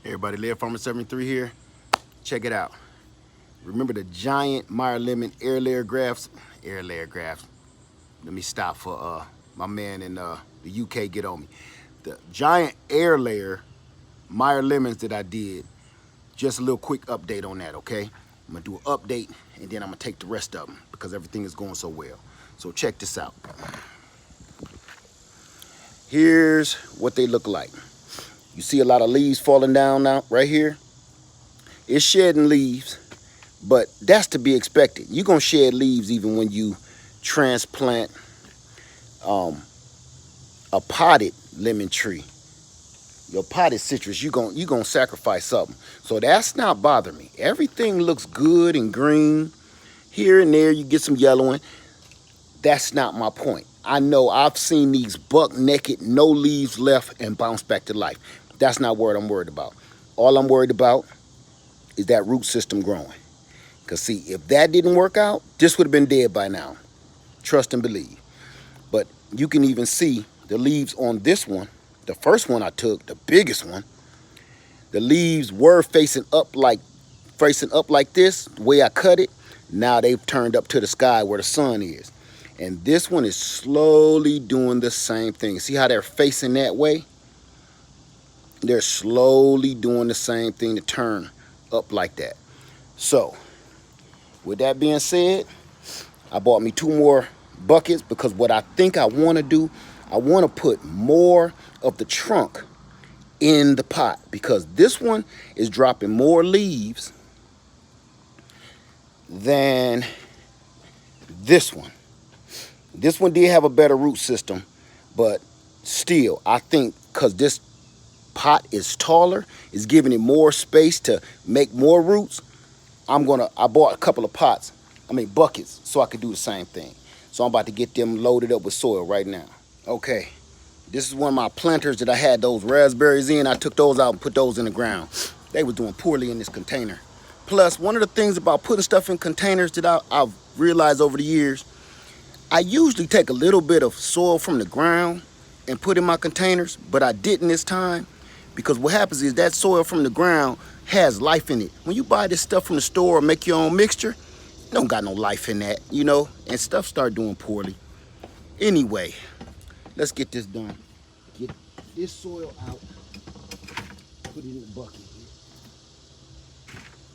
Everybody, Live Farmer 73 here. Check it out. Remember the giant Meyer Lemon air layer grafts? Air layer grafts. Let me stop for my man in the UK get on me. The giant air layer Meyer Lemons that I did, just a little quick update on that, okay? I'm gonna do an update and then I'm gonna take the rest of them because everything is going so well. So check this out. Here's what they look like. You see a lot of leaves falling down now, right here? It's shedding leaves, but that's to be expected. You're gonna shed leaves even when you transplant a potted lemon tree. Your potted citrus, you're gonna sacrifice something. So that's not bothering me. Everything looks good and green. Here and there, you get some yellowing. That's not my point. I know I've seen these buck naked, no leaves left, and bounce back to life. That's not what I'm worried about. All I'm worried about is that root system growing. Because see, if that didn't work out, this would have been dead by now. Trust and believe. But you can even see the leaves on this one. The first one I took, the biggest one, the leaves were facing up like this, the way I cut it. Now they've turned up to the sky where the sun is. And this one is slowly doing the same thing. See how they're facing that way? They're slowly doing the same thing to turn up like that. So, with that being said, I bought me 2 more buckets because what I think I want to do, I want to put more of the trunk in the pot because this one is dropping more leaves than this one. This one did have a better root system, but still, I think because this pot is taller, it's giving it more space to make more roots. I bought a couple of buckets, so I could do the same thing. So I'm about to get them loaded up with soil right now. Okay, this is one of my planters that I had those raspberries in. I took those out and put those in the ground. They were doing poorly in this container. Plus, one of the things about putting stuff in containers that I've realized over the years, I usually take a little bit of soil from the ground and put in my containers, but I didn't this time because what happens is that soil from the ground has life in it. When you buy this stuff from the store or make your own mixture, it don't got no life in that, you know, and stuff start doing poorly. Anyway, let's get this done. Get this soil out, put it in the bucket here.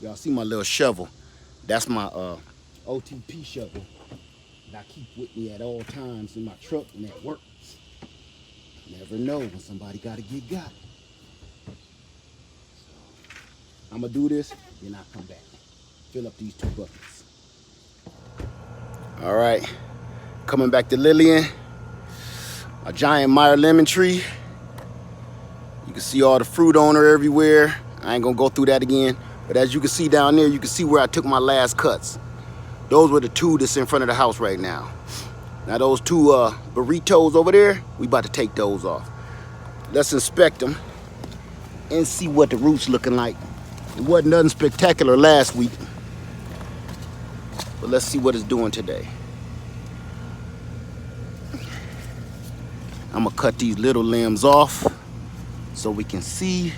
Y'all see my little shovel? That's my OTP shovel that I keep with me at all times in my truck and at work. Never know when somebody gotta get got. So, I'm gonna do this, then I'll come back. Fill up these 2 buckets. All right, coming back to Lillian, a giant Meyer lemon tree. You can see all the fruit on her everywhere. I ain't gonna go through that again, but as you can see down there, you can see where I took my last cuts. Those were the 2 that's in front of the house right now. Now those 2 burritos over there, we about to take those off. Let's inspect them and see what the roots looking like. It wasn't nothing spectacular last week, but let's see what it's doing today. I'm gonna cut these little limbs off so we can see.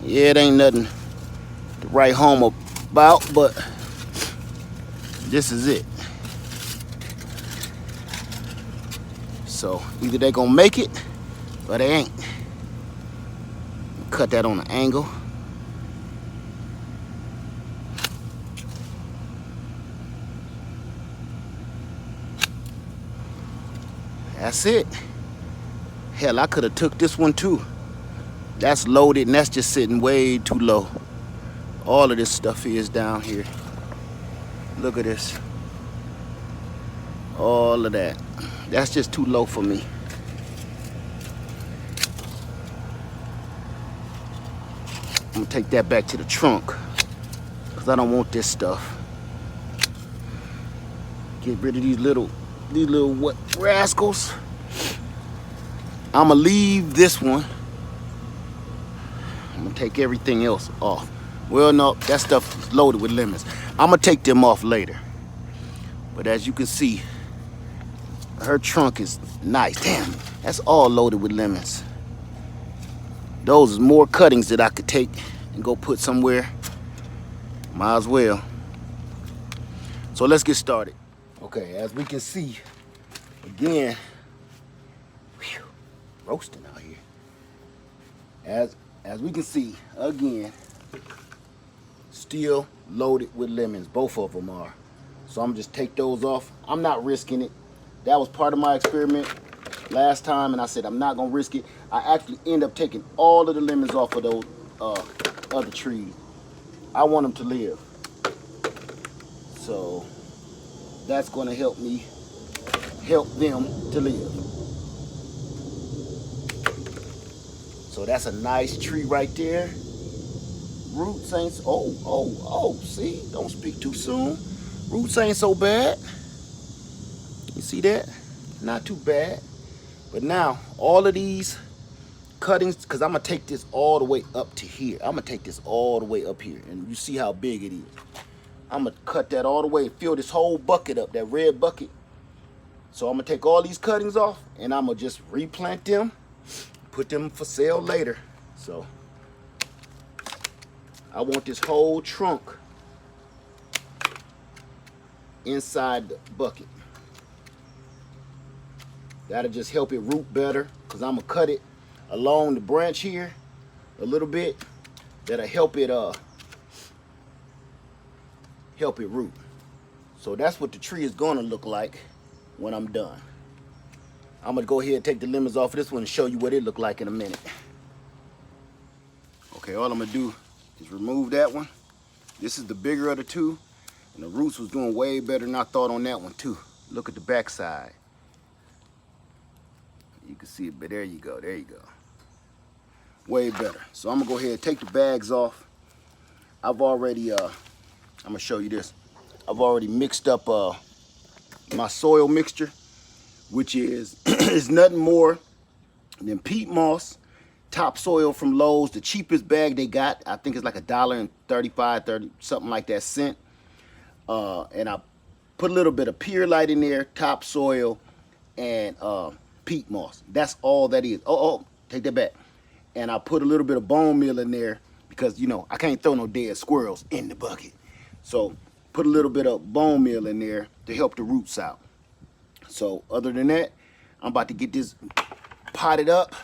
Yeah, it ain't nothing to write home about, but this is it. So either they gonna make it or they ain't. Cut that on an angle. That's it. Hell, I could have took this one too. That's loaded and that's just sitting way too low. All of this stuff is down here. Look at this. All of that. That's just too low for me. I'm gonna take that back to the trunk because I don't want this stuff. Get rid of these little what rascals. I'm gonna leave this one. I'm gonna take everything else off. Well, no, that stuff is loaded with lemons. I'm gonna take them off later. But as you can see, her trunk is nice. Damn, that's all loaded with lemons. Those is more cuttings that I could take and go put somewhere. Might as well. So let's get started. Okay, as we can see, again, whew, roasting out here. As we can see, again, still loaded with lemons. Both of them are. So I'm just take those off. I'm not risking it. That was part of my experiment last time, and I said I'm not gonna risk it. I actually end up taking all of the lemons off of those other trees. I want them to live. So that's gonna help me help them to live. So that's a nice tree right there. Roots ain't, see, don't speak too soon. Roots ain't so bad. You see that? Not too bad. But now, all of these cuttings, because I'm going to take this all the way up to here. I'm going to take this all the way up here. And you see how big it is. I'm going to cut that all the way and fill this whole bucket up, that red bucket. So I'm going to take all these cuttings off, and I'm going to just replant them, put them for sale later. So I want this whole trunk inside the bucket. That'll just help it root better, because I'm gonna cut it along the branch here a little bit. That'll help it root. So that's what the tree is gonna look like when I'm done. I'm gonna go ahead and take the lemons off of this one and show you what it look like in a minute. Okay, all I'm gonna do is remove that one. This is the bigger of the two, and the roots was doing way better than I thought on that one too. Look at the back side. You can see it, but there you go, there you go. Way better. So I'm gonna go ahead and take the bags off. I've already, I'm gonna show you this. I've already mixed up my soil mixture, which is, is nothing more than peat moss, topsoil from Lowe's, the cheapest bag they got. I think it's like $1.35, something like that cent. And I put a little bit of perlite in there, topsoil, and peat moss. That's all that is. Take that back. And I put a little bit of bone meal in there because, you know, I can't throw no dead squirrels in the bucket. So put a little bit of bone meal in there to help the roots out. So other than that, I'm about to get this potted up,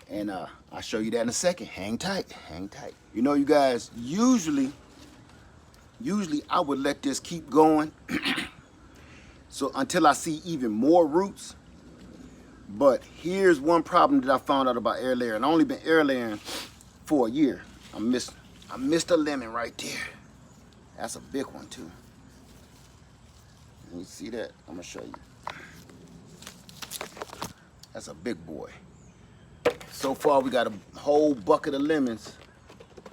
and I'll show you that in a second. Hang tight, hang tight. You know, you guys, usually I would let this keep going so until I see even more roots. But here's one problem that I found out about air layering. I've only been air layering for a year. I missed a lemon right there. That's a big one too. You see that? I'm gonna show you. That's a big boy. So far we got a whole bucket of lemons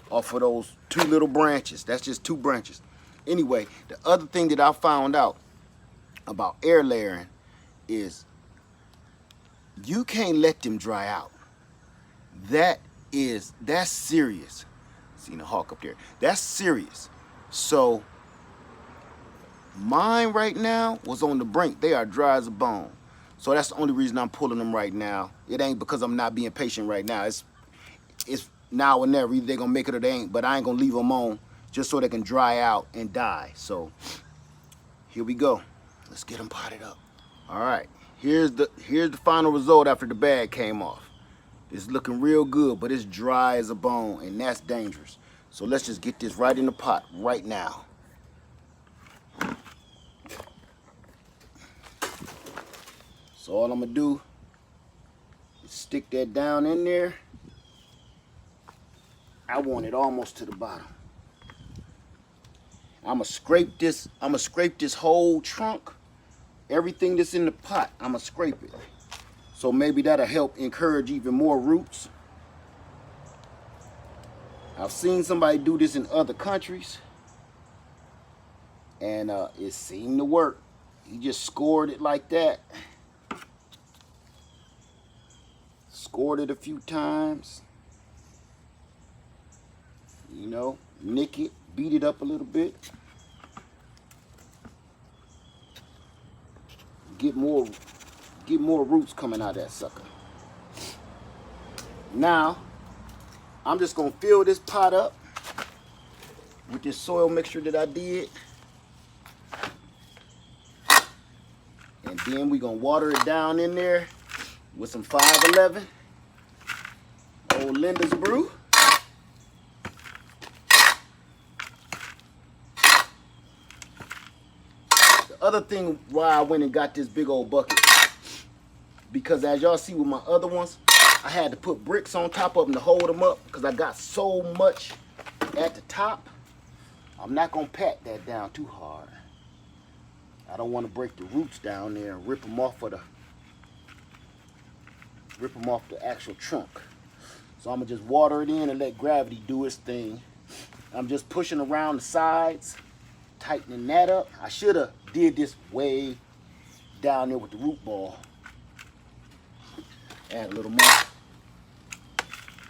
off of those two little branches. That's just two branches. Anyway, the other thing that I found out about air layering is you can't let them dry out. That's serious. See the hawk up there. That's serious. So mine right now was on the brink. They are dry as a bone. So that's the only reason I'm pulling them right now. It ain't because I'm not being patient right now. It's now or never. Either they're gonna make it or they ain't. But I ain't gonna leave them on just so they can dry out and die. So here we go. Let's get them potted up. All right. Here's the final result after the bag came off. It's looking real good, but it's dry as a bone, and that's dangerous. So let's just get this right in the pot right now. So all I'm gonna do is stick that down in there. I want it almost to the bottom. I'm gonna scrape this whole trunk. Everything that's in the pot, I'm gonna scrape it. So maybe that'll help encourage even more roots. I've seen somebody do this in other countries, and it seemed to work. He just scored it like that. Scored it a few times. You know, nick it, beat it up a little bit. get more roots coming out of that sucker. Now, I'm just gonna fill this pot up with this soil mixture that I did. And then we're gonna water it down in there with some 511 old Linda's Brew. The other thing why I went and got this big old bucket, because as y'all see with my other ones, I had to put bricks on top of them to hold them up because I got so much at the top. I'm not gonna pat that down too hard. I don't want to break the roots down there and rip them off the actual trunk. So I'm gonna just water it in and let gravity do its thing. I'm just pushing around the sides, tightening that up. I should have did this way down there with the root ball. Add a little more,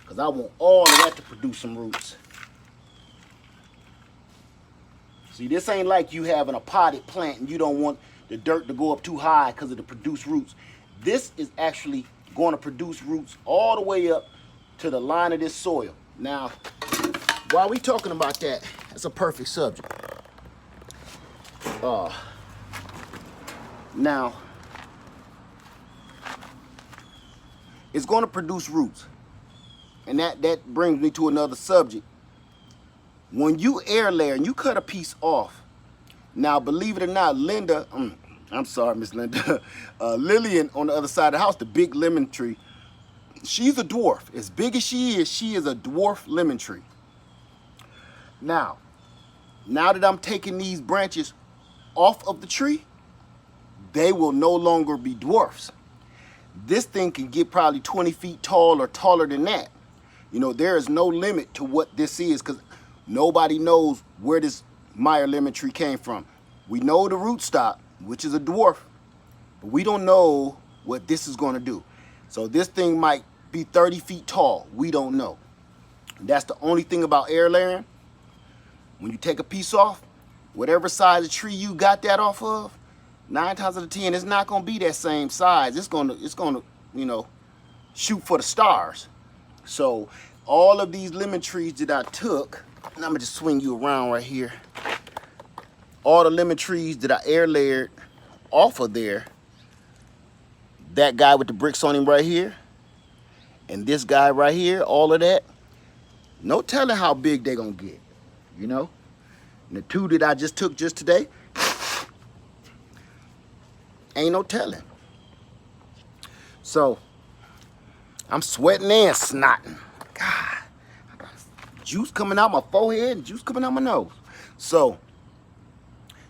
because I want all of that to produce some roots. See, this ain't like you having a potted plant and you don't want the dirt to go up too high because it'll produce roots. This is actually going to produce roots all the way up to the line of this soil. Now, while we talking about that, that's a perfect subject. Now, it's going to produce roots. And that brings me to another subject. When you air layer and you cut a piece off, now believe it or not, Linda, I'm sorry, Miss Linda, Lillian on the other side of the house, the big lemon tree, she's a dwarf. As big as she is a dwarf lemon tree. Now that I'm taking these branches off of the tree, they will no longer be dwarfs. This thing can get probably 20 feet tall or taller than that. You know, there is no limit to what this is, because nobody knows where this Meyer lemon tree came from. We know the rootstock, which is a dwarf, but we don't know what this is going to do. So this thing might be 30 feet tall. We don't know. That's the only thing about air layering. When you take a piece off, whatever size of tree you got that off of, 9 times out of 10, it's not going to be that same size. It's going to, you know, shoot for the stars. So all of these lemon trees that I took, and I'm gonna just swing you around right here. All the lemon trees that I air layered off of there, that guy with the bricks on him right here, and this guy right here, all of that, no telling how big they gonna get, you know? And the 2 that I just took just today, ain't no telling. So, I'm sweating and snotting. God, I got juice coming out my forehead and juice coming out my nose. So,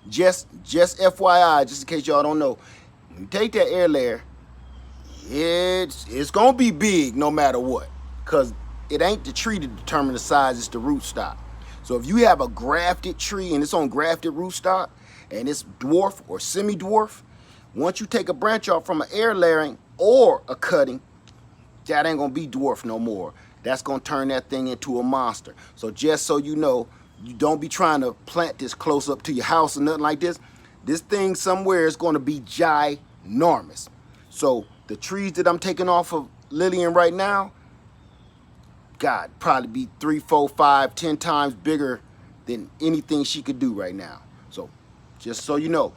just FYI, just in case y'all don't know, when you take that air layer, it's gonna be big no matter what, because it ain't the tree to determine the size, it's the rootstock. So if you have a grafted tree and it's on grafted rootstock and it's dwarf or semi-dwarf, once you take a branch off from an air layering or a cutting, that ain't gonna be dwarf no more. That's gonna turn that thing into a monster. So just so you know, you don't be trying to plant this close up to your house or nothing like this. This thing somewhere is gonna be ginormous. So the trees that I'm taking off of Lillian right now, God, probably be 3, 4, 5, 10 times bigger than anything she could do right now. So just so you know.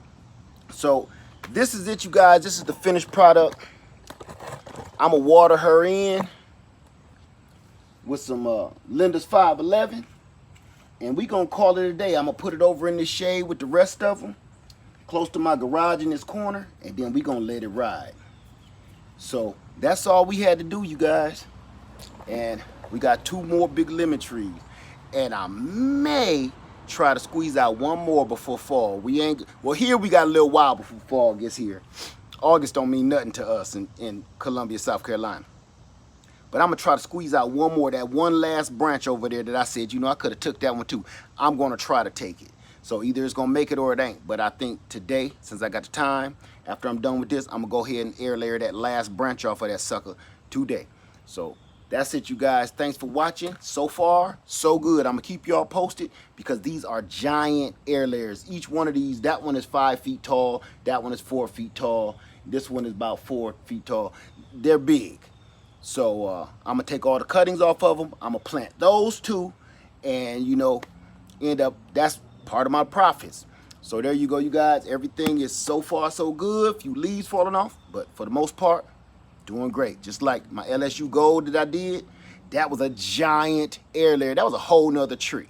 So this is it, you guys. This is the finished product. I'm gonna water her in with some Linda's 511, and we gonna call it a day. I'm gonna put it over in the shade with the rest of them, close to my garage in this corner, and then we gonna let it ride. So that's all we had to do, you guys. And we got 2 more big lemon trees, and I may try to squeeze out 1 more before fall. Well, here we got a little while before fall gets here. August don't mean nothing to us in Columbia, South Carolina. But I'm gonna try to squeeze out 1 more, that one last branch over there that I said, you know, I could have took that one too. I'm gonna try to take it. So either it's gonna make it or it ain't. But I think today, since I got the time, after I'm done with this, I'm gonna go ahead and air layer that last branch off of that sucker today. So That's it, you guys. Thanks for watching. So far, so good. I'm gonna keep y'all posted because these are giant air layers. Each one of these, that one is 5 feet tall, that one is 4 feet tall, this one is about 4 feet tall. They're big. So I'm gonna take all the cuttings off of them. I'm gonna plant those two, and you know, end up, that's part of my profits. So there you go, you guys. Everything is so far so good. A few leaves falling off, but for the most part, doing great. Just like my LSU gold that I did, that was a giant air layer. That was a whole nother tree.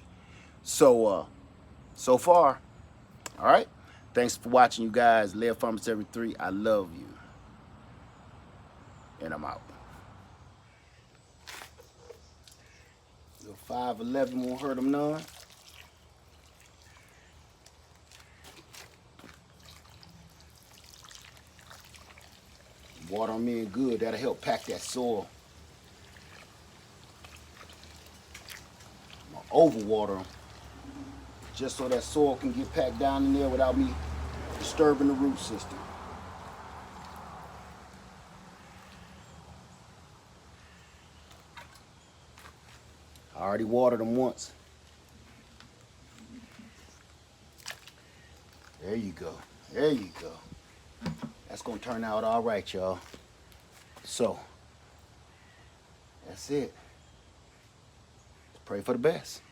So so far, all right. Thanks for watching, you guys. Layer Farmer 73. I love you, and I'm out. Little 511 won't hurt them none. Water them in good. That'll help pack that soil. I'm gonna overwater them just so that soil can get packed down in there without me disturbing the root system. I already watered them once. There you go. There you go. That's gonna turn out all right, y'all. So, that's it. Let's pray for the best.